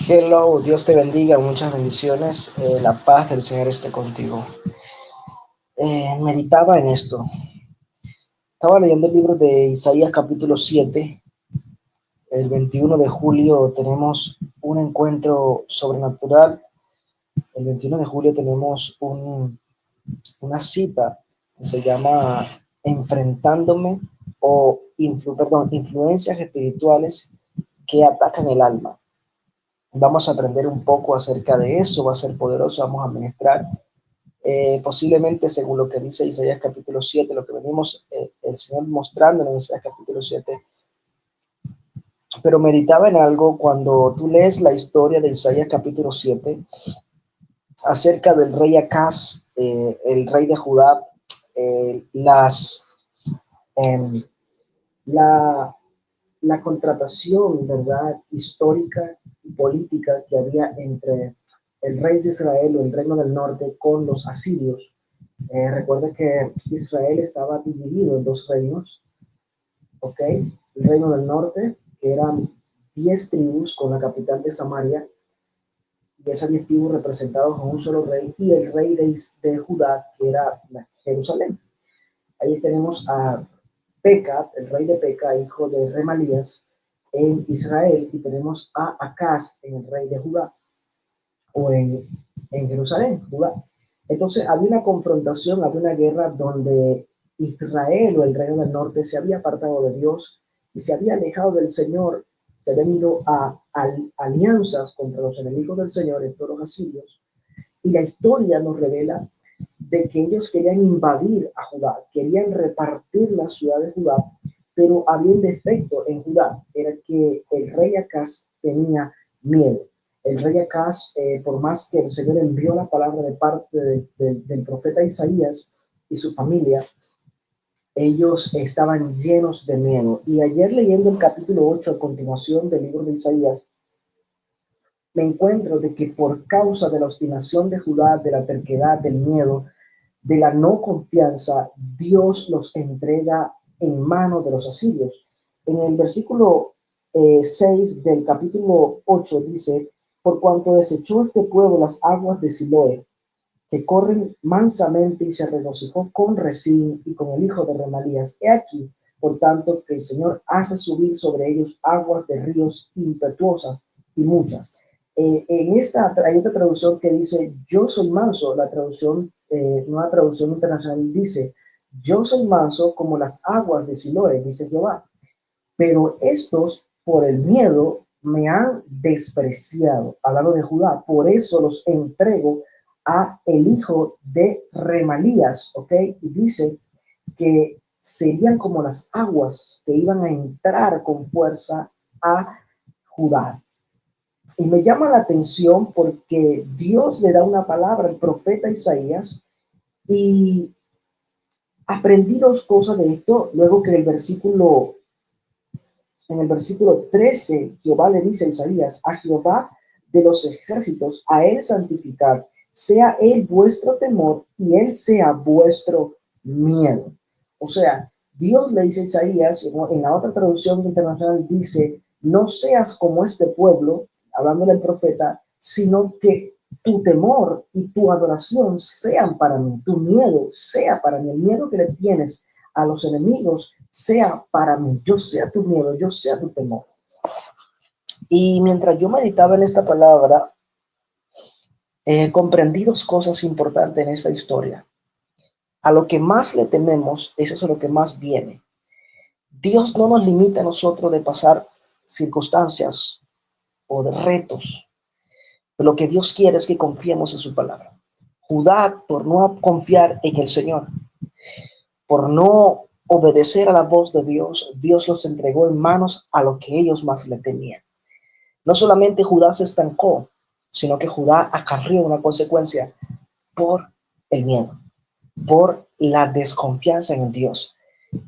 Hello, Dios te bendiga, muchas bendiciones. La paz del Señor esté contigo. Meditaba en esto. Estaba leyendo el libro de Isaías capítulo 7. El 21 de julio tenemos un encuentro sobrenatural. El 21 de julio tenemos una cita que se llama Enfrentándome Influencias espirituales que atacan el alma. Vamos a aprender un poco acerca de eso, va a ser poderoso, vamos a ministrar. Posiblemente según lo que dice Isaías capítulo 7, lo que venimos el Señor mostrando en Isaías capítulo 7, pero meditaba en algo cuando tú lees la historia de Isaías capítulo 7 acerca del rey Acaz, el rey de Judá, eh, las, eh, la, la contratación, ¿verdad?, histórica y política que había entre el rey de Israel o el reino del norte con los asirios. Recuerda que Israel estaba dividido en dos reinos, ¿ok? El reino del norte, que eran 10 tribus con la capital de Samaria, y esas 10 tribus representados con un solo rey, y el rey de Judá, que era Jerusalén. Ahí tenemos a Peca, el rey de Peca, hijo de Remalías, en Israel, y tenemos a Acaz, en el rey de Judá, o en Jerusalén, Judá. Entonces había una confrontación, había una guerra donde Israel o el reino del norte se había apartado de Dios y se había alejado del Señor, se habían ido a alianzas contra los enemigos del Señor, en todos los asirios, y la historia nos revela de que ellos querían invadir a Judá, querían repartir la ciudad de Judá, pero había un defecto en Judá, era que el rey Acaz tenía miedo. El rey Acaz, por más que el Señor envió la palabra de parte del profeta Isaías y su familia, ellos estaban llenos de miedo. Y ayer leyendo el capítulo 8 a continuación del libro de Isaías, me encuentro de que por causa de la obstinación de Judá, de la terquedad, del miedo, de la no confianza, Dios los entrega en manos de los asirios. En el versículo 6 del capítulo 8 dice, por cuanto desechó este pueblo las aguas de Siloé, que corren mansamente, y se regocijó con Resín y con el hijo de Remalías. He aquí, por tanto, que el Señor hace subir sobre ellos aguas de ríos impetuosas y muchas. Hay otra traducción que dice, yo soy manso. La traducción, nueva traducción internacional dice, yo soy manso como las aguas de Siloé, dice Jehová. Pero estos, por el miedo, me han despreciado. Hablando de Judá, por eso los entrego a el hijo de Remalías, ¿ok? Y dice que serían como las aguas que iban a entrar con fuerza a Judá. Y me llama la atención porque Dios le da una palabra al profeta Isaías, y aprendí dos cosas de esto, luego que en el versículo 13, Jehová le dice a Isaías, a Jehová de los ejércitos, a él santificad, sea él vuestro temor y él sea vuestro miedo. O sea, Dios le dice a Isaías, en la otra traducción internacional dice, no seas como este pueblo, hablándole al profeta, sino que tu temor y tu adoración sean para mí, tu miedo sea para mí, el miedo que le tienes a los enemigos sea para mí, yo sea tu miedo, yo sea tu temor. Y mientras yo meditaba en esta palabra, comprendí dos cosas importantes en esta historia. A lo que más le tememos, eso es lo que más viene. Dios no nos limita a nosotros de pasar circunstancias o de retos. Lo que Dios quiere es que confiemos en su palabra. Judá, por no confiar en el Señor, por no obedecer a la voz de Dios, Dios los entregó en manos a lo que ellos más le temían. No solamente Judá se estancó, sino que Judá acarrió una consecuencia por el miedo, por la desconfianza en Dios.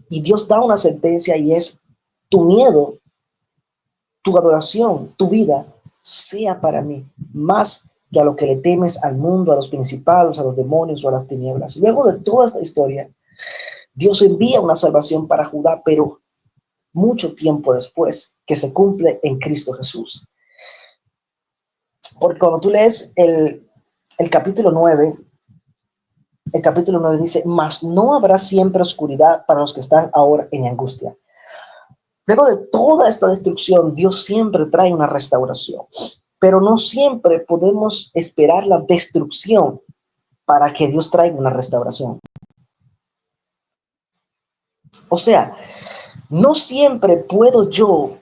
Y Dios da una sentencia, y es: tu miedo, tu adoración, tu vida sea para mí, más que a lo que le temes al mundo, a los principados, a los demonios o a las tinieblas. Luego de toda esta historia, Dios envía una salvación para Judá, pero mucho tiempo después, que se cumple en Cristo Jesús. Porque cuando tú lees el capítulo 9, el capítulo 9 dice, mas no habrá siempre oscuridad para los que están ahora en angustia. Luego de toda esta destrucción, Dios siempre trae una restauración, pero no siempre podemos esperar la destrucción para que Dios traiga una restauración. O sea, no siempre puedo yo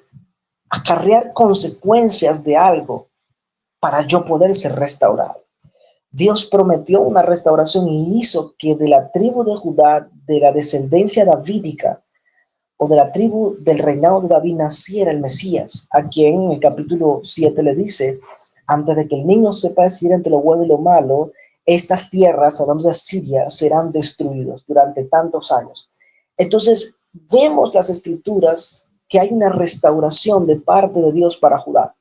acarrear consecuencias de algo para yo poder ser restaurado. Dios prometió una restauración y hizo que de la tribu de Judá, de la descendencia davídica o de la tribu del reinado de David, naciera el Mesías, a quien en el capítulo 7 le dice, antes de que el niño sepa decidir entre lo bueno y lo malo, estas tierras, hablando de Siria, serán destruidas durante tantos años. Entonces, vemos las escrituras que hay una restauración de parte de Dios para Judá.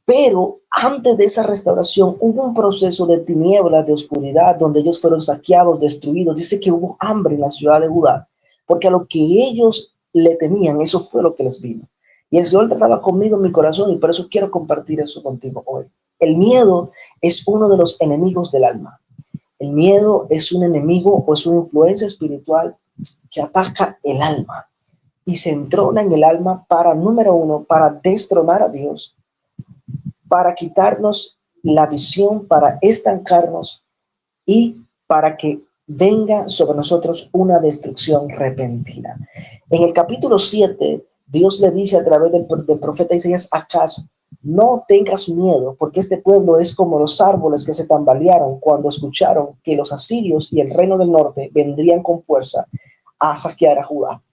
Pero antes de esa restauración hubo un proceso de tinieblas, de oscuridad, donde ellos fueron saqueados, destruidos. Dice que hubo hambre en la ciudad de Judá, porque a lo que ellos le temían, eso fue lo que les vino. Y el Señor trataba conmigo en mi corazón y por eso quiero compartir eso contigo hoy. El miedo es uno de los enemigos del alma. El miedo es un enemigo o es una influencia espiritual que ataca el alma y se entrona en el alma para, número uno, para destronar a Dios, para quitarnos la visión, para estancarnos y para que venga sobre nosotros una destrucción repentina. En el capítulo 7, Dios le dice a través del profeta Isaías a Acaz, no tengas miedo, porque este pueblo es como los árboles que se tambalearon cuando escucharon que los asirios y el reino del norte vendrían con fuerza a saquear a Judá.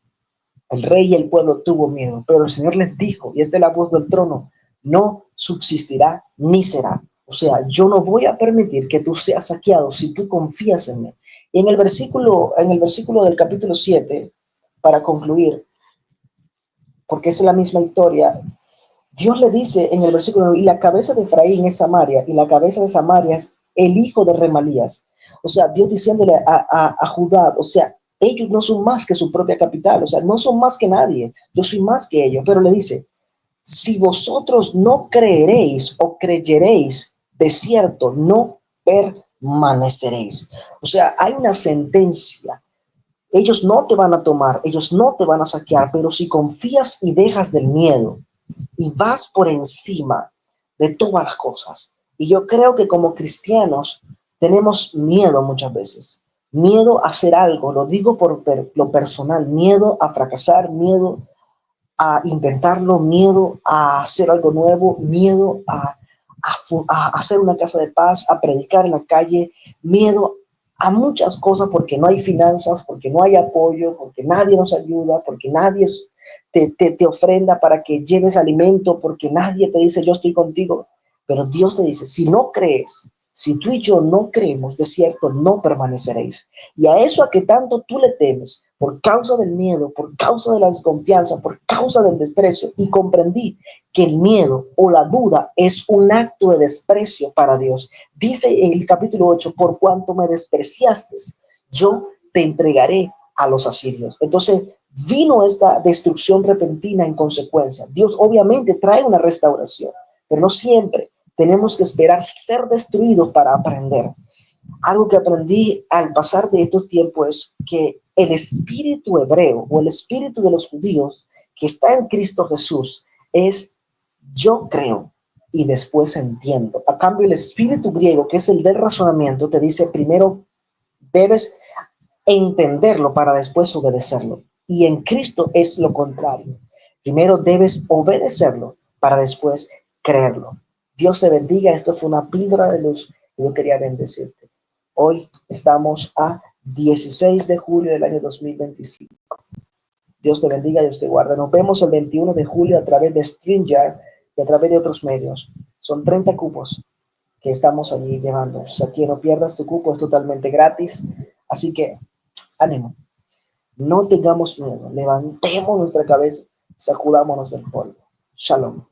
El rey y el pueblo tuvo miedo, pero el Señor les dijo, y esta es la voz del trono, no subsistirá ni será. O sea, yo no voy a permitir que tú seas saqueado si tú confías en mí. Y en el versículo del capítulo 7, para concluir, porque es la misma historia, Dios le dice en el versículo, y la cabeza de Efraín es Samaria, y la cabeza de Samaria es el hijo de Remalías. O sea, Dios diciéndole a Judá, o sea, ellos no son más que su propia capital, o sea, no son más que nadie, yo soy más que ellos, pero le dice, si vosotros no creeréis o creyeréis, de cierto, no permaneceréis. O sea, hay una sentencia. Ellos no te van a tomar, ellos no te van a saquear, pero si confías y dejas del miedo, y vas por encima de todas las cosas. Y yo creo que como cristianos tenemos miedo muchas veces, miedo a hacer algo, lo digo por lo personal, miedo a fracasar, miedo a intentarlo, miedo a hacer algo nuevo, miedo a hacer una casa de paz, a predicar en la calle, miedo a muchas cosas porque no hay finanzas, porque no hay apoyo, porque nadie nos ayuda, porque nadie te ofrenda para que lleves alimento, porque nadie te dice yo estoy contigo. Pero Dios te dice, si no crees, si tú y yo no creemos, de cierto, no permaneceréis. Y a eso a que tanto tú le temes, por causa del miedo, por causa de la desconfianza, por causa del desprecio, y comprendí que el miedo o la duda es un acto de desprecio para Dios. Dice en el capítulo 8, por cuanto me despreciaste, yo te entregaré a los asirios. Entonces vino esta destrucción repentina en consecuencia. Dios obviamente trae una restauración, pero no siempre tenemos que esperar ser destruidos para aprender. Algo que aprendí al pasar de estos tiempos es que el espíritu hebreo o el espíritu de los judíos que está en Cristo Jesús es yo creo y después entiendo. A cambio, el espíritu griego, que es el del razonamiento, te dice primero debes entenderlo para después obedecerlo. Y en Cristo es lo contrario. Primero debes obedecerlo para después creerlo. Dios te bendiga. Esto fue una píldora de luz y yo quería bendecirte. Hoy estamos a 16 de julio del año 2025. Dios te bendiga, Dios te guarda. Nos vemos el 21 de julio a través de StreamYard y a través de otros medios. Son 30 cupos que estamos allí llevando. O sea, que no pierdas tu cupo, es totalmente gratis. Así que, ánimo. No tengamos miedo. Levantemos nuestra cabeza, sacudámonos del polvo. Shalom.